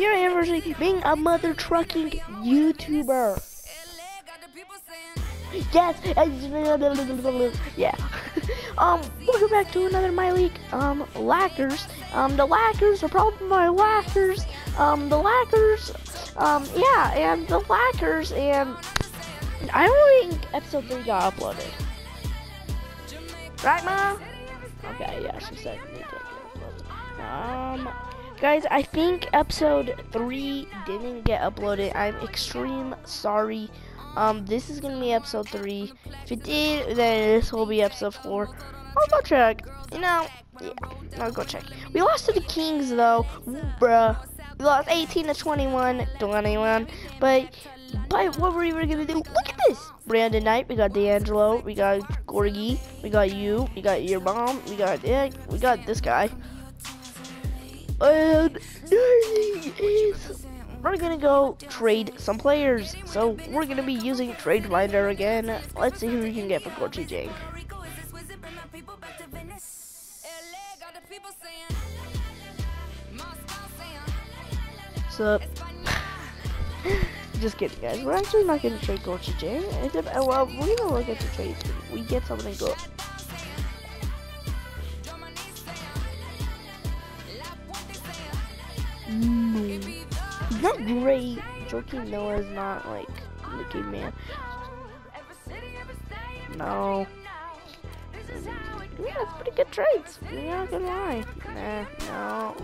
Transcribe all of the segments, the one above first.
year anniversary being a mother trucking YouTuber. Yes. Yeah. Welcome back to another My League. Lackers. The Lackers are probably my Lackers. The Lackers. Yeah, and the Lackers, and I don't think episode 3 got uploaded. Right, Mom? Okay, yeah, she said me to upload. Guys, I think episode 3 didn't get uploaded. I'm extreme sorry. This is gonna be episode 3. If it did, then this will be episode 4. I'll go check. You know, yeah, I'll go check. We lost to the Kings though, bruh. We lost 18-21, but what were we gonna do? Look at this! Brandon Knight, we got D'Angelo, we got Gorgie, we got you, we got your mom, we got this guy. And we're gonna go trade some players. So we're gonna be using Trade Finder again. Let's see who we can get for Gorgie Jang. So, just kidding, guys. We're actually not gonna trade Gorgie Jang. Well, we're gonna look at the trades. We get something good. Not great. Joakim Noah is not like the game man. No. Yeah, it's pretty good trades. I'm not gonna lie. No.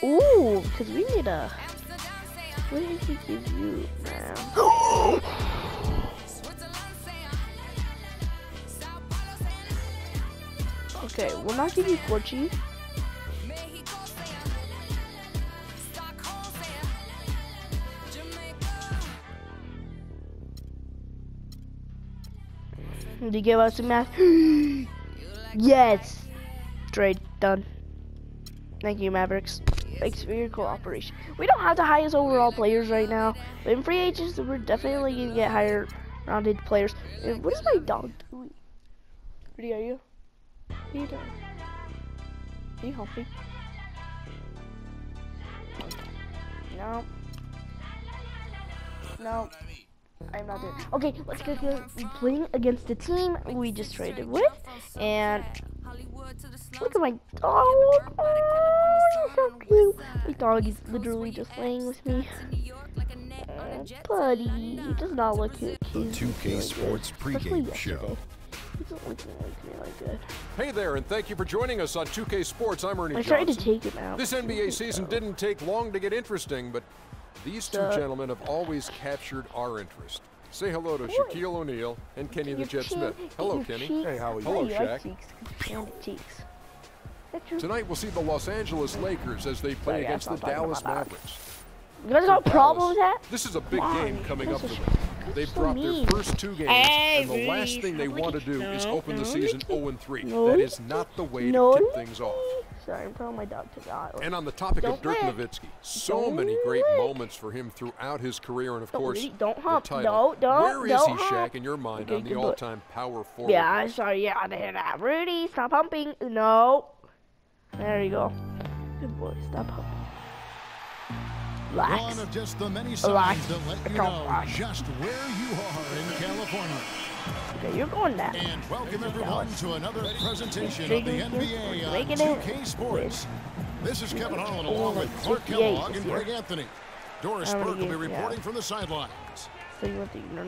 Ooh, because we need a. What did he give you, man? Okay, we'll not give you Gorgie. Did you give us a match? Yes! Trade done. Thank you, Mavericks. Thanks for your cooperation. We don't have the highest overall players right now, but in free agents, we're definitely gonna get higher rounded players. And what is my dog doing? Pretty, are you? What are you doing? Can you help me? No. No. I'm not doing. Okay, let's go playing against the team we just traded with. And look at my dog. Oh, he's so cute. My dog is literally just laying with me. Oh, buddy, he does not look cute. The 2K Sports pregame show. Hey there, and thank you for joining us on 2K Sports. I'm Ernie Johnson. I tried to take him out. This NBA season didn't take long to get interesting, but these two gentlemen have always captured our interest. Say hello to Shaquille O'Neal and Kenny the Jet Smith. Hello, Kenny. Hey, how are you? Hello, Shaq. Tonight we'll see the Los Angeles Lakers as they play against the Dallas Mavericks. You guys got a problem with that? This is a big game coming up for them. They've dropped their first 2 games, and the last thing they want to do is open the season 0-3. That is not the way to kick things off. Sorry, I'm telling my dog to die. And on the topic of Dirk Nowitzki, so many great moments for him throughout his career, and of course, the title. Where is he, Shaq, in your mind on the all-time power forward? Yeah, I'm sorry. Yeah, I did that. Rudy, stop humping. No. There you go. Good boy. Stop humping. Relax. One of just the many signs that let you know just where you are in California. Okay, you're going down. And welcome everyone to another presentation of the NBA on 2K Sports. This is Kevin Harlan along with Clark Kellogg and Greg Anthony. Doris Burke will be reporting from the sidelines.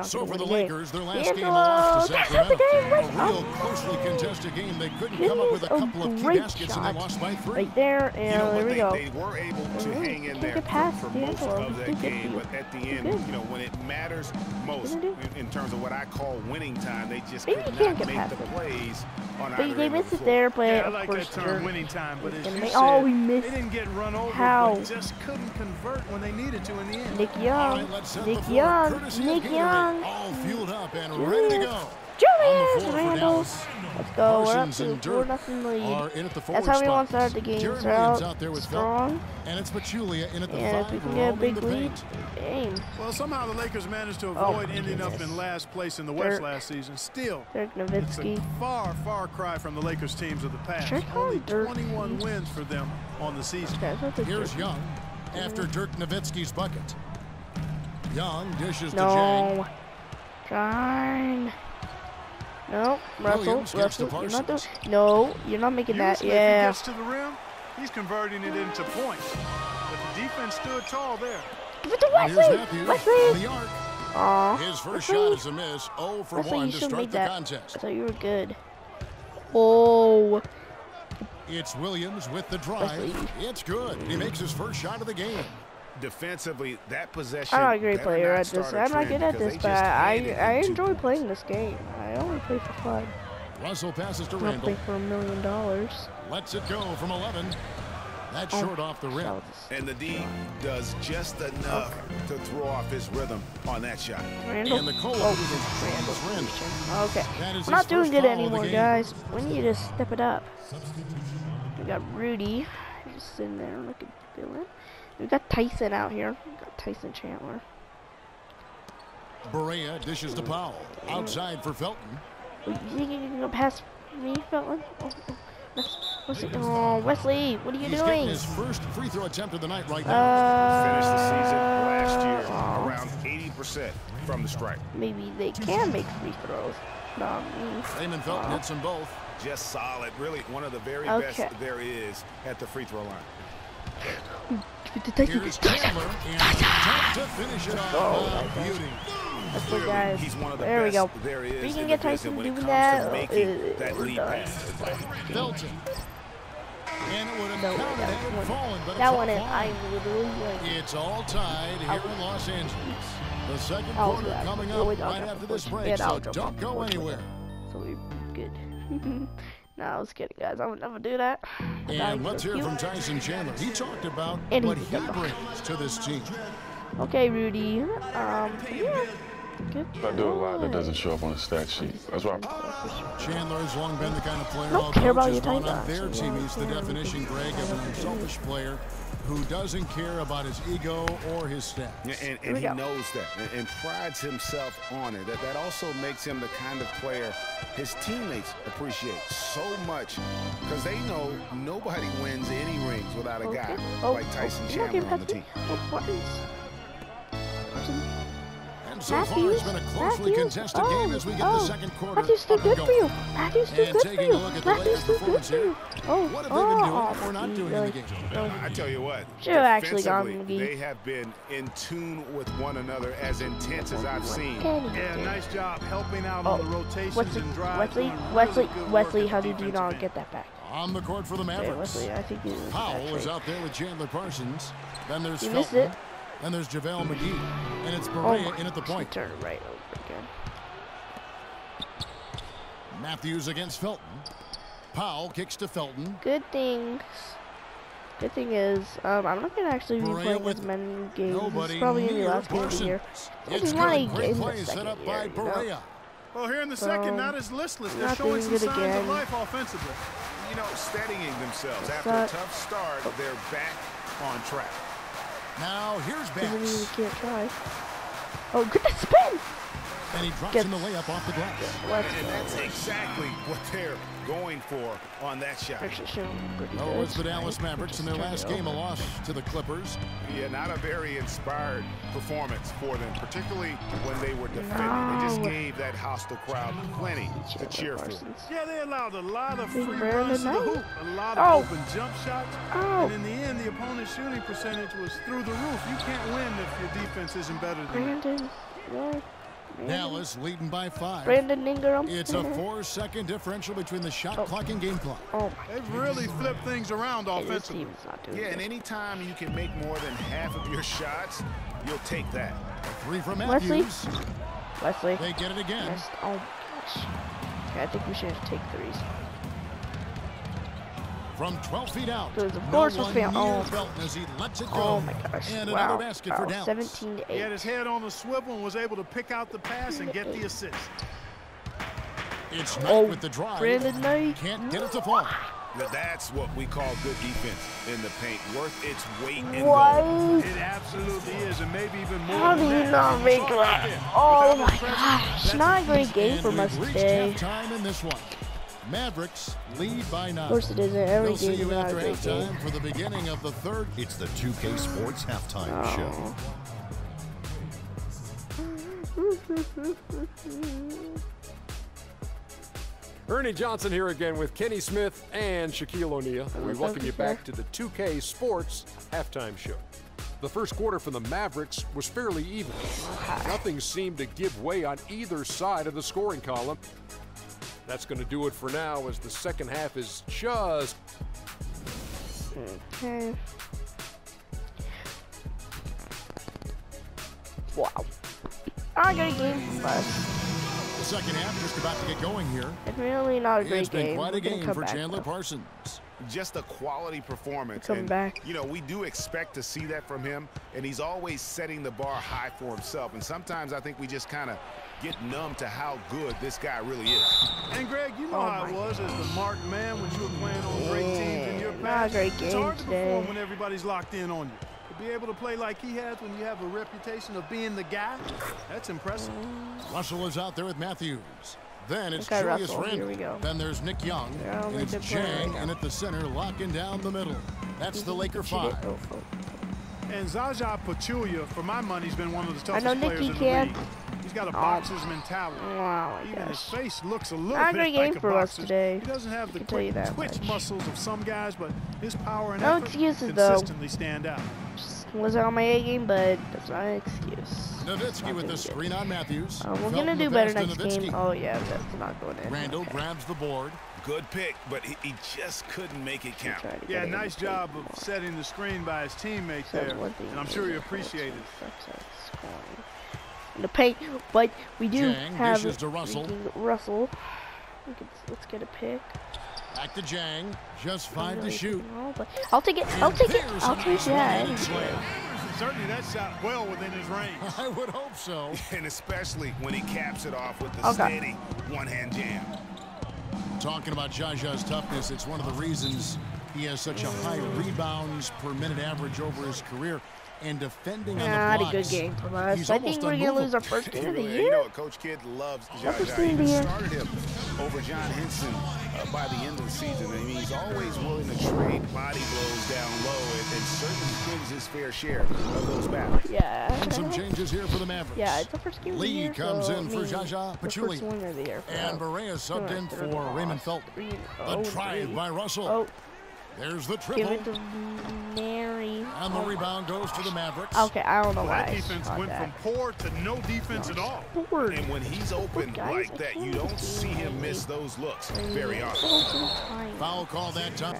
So for the Lakers, their last game lost to Sacramento. A real closely contested game. They couldn't come up with a couple of key baskets and they lost by 3. Right there, and there we go. They were able to hang in there for most of that game, but at the end, you know, when it matters most, in terms of what I call winning time, they just could not make the plays on either end of the floor. They missed it there, but yeah, of like course, that term, winning time, but as you said, we missed. They didn't get run over, How? but just couldn't convert when they needed to in the end. Nick Young, Nick Young. All fueled up and ready to go. Julius Randle. Let's go. We're up Parsons to and 4-0 lead. are in at the That's forward how we want to spots. start the game. Jared Start Williams out out there with strong. Felton, and it's Pachulia in at the And if 5, we can get a roaming big the lead, paint. game. Well, somehow the Lakers managed to Oh, avoid my ending up goodness. in last place in the West last season. Still, Dirk it's Nowitzki. a far, far cry from the Lakers teams of the past. Sure, Only Dirk. 21 wins for them on the season. Here's Young after Dirk Nowitzki's bucket. Young dishes to Jang. No. Darn. No, Russell, you're not doing. No, you're not making that. Usually if he Yeah. gets to the rim, he's converting it into points. But the defense stood tall there. Give it to Here's Wesley. Matthews on Wesley. the arc. Aw. His first Wesley. shot is a miss. 0 for Wesley, 1 you to should start make the that. contest. I thought you were good. Oh. It's Williams with the drive. Wesley. It's good. He makes his first shot of the game. Defensively, that possession. I'm not a great better player not at this. start a I'm not trend good at because this, they but just I handed him 2 enjoy points. playing this game. I only play for fun. Russell passes to I don't play Randall. for $1 million. Lets it go from 11. That's Oh, short off the rim. that was- And the D does just enough to throw off his rhythm on that shot. Randall. And the Cole Oh, is Randall. Okay, That is we're not his doing first good foul of the anymore, game. guys. We need to step it up. We got Rudy just sitting there looking feeling. We got Tyson out here. We got Tyson Chandler. Berea dishes to Powell. Outside for Felton. You think you can go past me, Felton? Oh, Wesley, what are you He's doing? getting his first free throw attempt of the night right now. Finished the season last year around 80% from the stripe. Maybe they can make free throws. Not me. Raymond Felton hits them both. Just solid. Really one of the very Okay. best there is at the free throw line. Here's Chandler and attempt to finish it off. Oh, Beauty. That's the guys. He's one of the There we best go. there is If we in can the get division Tyson when it doing comes that, to making that we're lead done. pass. Felton. And it would have No, counted that had it one- fallen, but That it's one, not I fallen. literally like. It's all tied here in Los Angeles. The second Oh, quarter yeah, coming but up wait, I'll right jump after before this you break, get so out, jump don't off go before you anywhere. So we're good. No, I was kidding, guys. I'm gonna do that. And let's hear from Tyson Chandler. He talked about And what he he did that. brings to this team. Okay, Rudy. Yeah. Good. I do a lot that doesn't show up on the stat sheet. That's why Chandler has long been the kind of player Don't all care about coaches your want tight on their ends. team. Yeah, He's the yeah, definition, Greg, of an unselfish player who doesn't care about his ego or his stats. Yeah, and he knows that and prides himself on it. That also makes him the kind of player his teammates appreciate so much because they know nobody wins any rings without a guy like Tyson Chandler on the team. And so far, it's been a closely contested game as we get the second quarter. Matthew's too up and good for going. you. Matthew's too And good for taking a you. look at the Lakers' Matthew's too good performance for you. here. What have they been doing or not doing in the game? I tell you what, Should've actually gone defensively, McGee. they have been in tune with one another as intense as I've seen. Yeah, nice job helping out on the rotations and drives. Wesley, how did you not get that back? On the court for the Okay, Mavericks. Wesley, I think you Powell is out there with Chandler Parsons. Then there's You missed Felton. it. Then there's JaVale McGee. And it's Oh Berea my in at the gosh, he point. turned it right over again. Matthews against Felton. Powell kicks to Felton. Good things. Good thing is, I'm not gonna actually be Berea playing with as many games. This nobody is probably gonna be the near last game of the year. Parsons. I It's just want to good. get Great in the play set second up year, by you know? Berea. Well, here in the second, not as listless. They're not showing doing some good signs again. of life offensively. You know, steadying themselves. After a Suck. tough start, they're back on track. Now here's Doesn't mean you Banks. can't try. Oh, good spin! And he drops Gets- in the layup off the glass. Let's And that's exactly what they're going for on that shot. actually showing pretty Oh, good. it's the Dallas Mavericks in their last game, a loss to the Clippers. Yeah, not a very inspired performance for them, particularly when they were defending. They just No. gave that hostile crowd plenty to cheer for. Parsons. Yeah, they allowed a lot of Big free Brandon runs to the Knight. hoop, a lot Oh. of open jump shots, Oh. and in the end, the opponent's shooting percentage was through the roof. You can't win if your defense isn't better than you. Brandon. No. Dallas leading by 5. Brandon Ingram. It's a 4-second differential between the shot clock and game clock. Oh my. They've really flipped things around This offensively. team is not doing Yeah, and good. anytime you can make more than half of your shots, you'll take that. 3 from Wesley. Matthews. Wesley. They get it again. Missed. Oh my gosh. Okay, I think we should take threes. From 12 feet out. Because of No course one we're near oh. Felton as he lets it go. Oh my gosh. And wow. another basket for Dallas. 17 to 8. He had his head on the swivel and was able to pick out the pass and get the assist. It's Knight with the drive. Brandon Knight. Can't get it to fall. That's what we call good defense in the paint. Worth its weight in What? gold. It absolutely is, and maybe even more. How do than you that. not make that? Oh my gosh. Not a great game And from us we've reached today. halftime in this one. Mavericks lead by 9. Of course it isn't. Every We'll see game is you not a after great game. halftime for the beginning of the third. It's the 2K Sports halftime show. Ernie Johnson here again with Kenny Smith and Shaquille O'Neal. We welcome you back to the 2K Sports halftime show. The first quarter for the Mavericks was fairly even. Nothing seemed to give way on either side of the scoring column. That's going to do it for now as the second half is just... Okay. Wow. I got a game from us. The second half just about to get going here. It's really not a great It's been game. quite a We're gonna game come for back, Chandler though. Parsons. Just a quality performance. Come back. You know, we do expect to see that from him, and he's always setting the bar high for himself. And sometimes I think we just kind of get numb to how good this guy really is. And Greg, you know how it was as the marked man when you were playing on great teams in your Not a past. great It's game hard to today. perform when everybody's locked in on you. To be able to play like he has when you have a reputation of being the guy, that's impressive. Russell is out there with Matthews. Then it's Okay, Julius Russell, here Randle. we go. Then there's Nick Young. Yeah, and we it's can play right Jang now. and at the center locking down the middle. That's the Laker Shoot it. 5. Oh. And Zaza Pachulia, for my money, has been one of the toughest know players Nicky in the can. league. He's got a boxer's mentality. Wow, my Even his gosh. face looks a little Not a bit great like game a for us boxer's. today. He doesn't have the can tell you quick that twitch much. muscles of some guys, but his power and No effort excuses, though. consistently stand out. Just wasn't on my A game, but that's not an excuse. Nowitzki with the screen on Matthews. We're Felton gonna the do better pass to next Nowitzki. game. Oh yeah, that's not going in. Randall grabs the board. Good pick, but he just couldn't make it count. Try to get Yeah, it nice in the job paint. of setting the screen by his teammate That's there, one thing and I'm you sure do. you appreciate it. In the paint, but we do Jang have dishes to Russell. freaking Russell. Let's get a pick. Back to Jang. Just 5 to shoot. No, but I'll take it. I'll take it. There's I'll a take nice that. one-handed slam. Certainly that shot well within his range. I would hope so. And especially when he caps it off with the Okay. steady one-hand jam. Talking about Jaja's toughness, it's one of the reasons he has such a high rebounds per minute average over his career. And defending on Not the a blocks, good game from us. he's I almost think we're gonna lose our unmovable. first game of the You know year. what, Coach Kidd loves First Jaja. game He of the year. started him over John Henson by the end of the season. I mean, he's always willing to trade body blows down low and certainly wins his fair share of those battles. Yeah. And some changes here for the Mavericks. Yeah, it's the first game of the Lee year. comes so, in for Jaja the first Pachulia. win of the year. for And us. Barea subbed in Third for loss. Raymond Felton. Oh, The drive three. by Russell. Oh, There's the give triple. it to Mary. And the rebound goes to the Mavericks. Okay, I don't know Well, why. that I defense shot went that. from poor to no defense at all. Forward. And when he's open guys, like I that, you can't don't see him miss those looks very often. Foul call that time.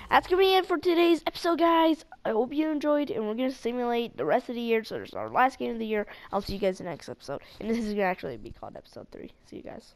That's gonna be it for today's episode, guys. I hope you enjoyed, and we're gonna simulate the rest of the year. So there's our last game of the year. I'll see you guys in the next episode, and this is gonna actually be called episode 3. See you guys.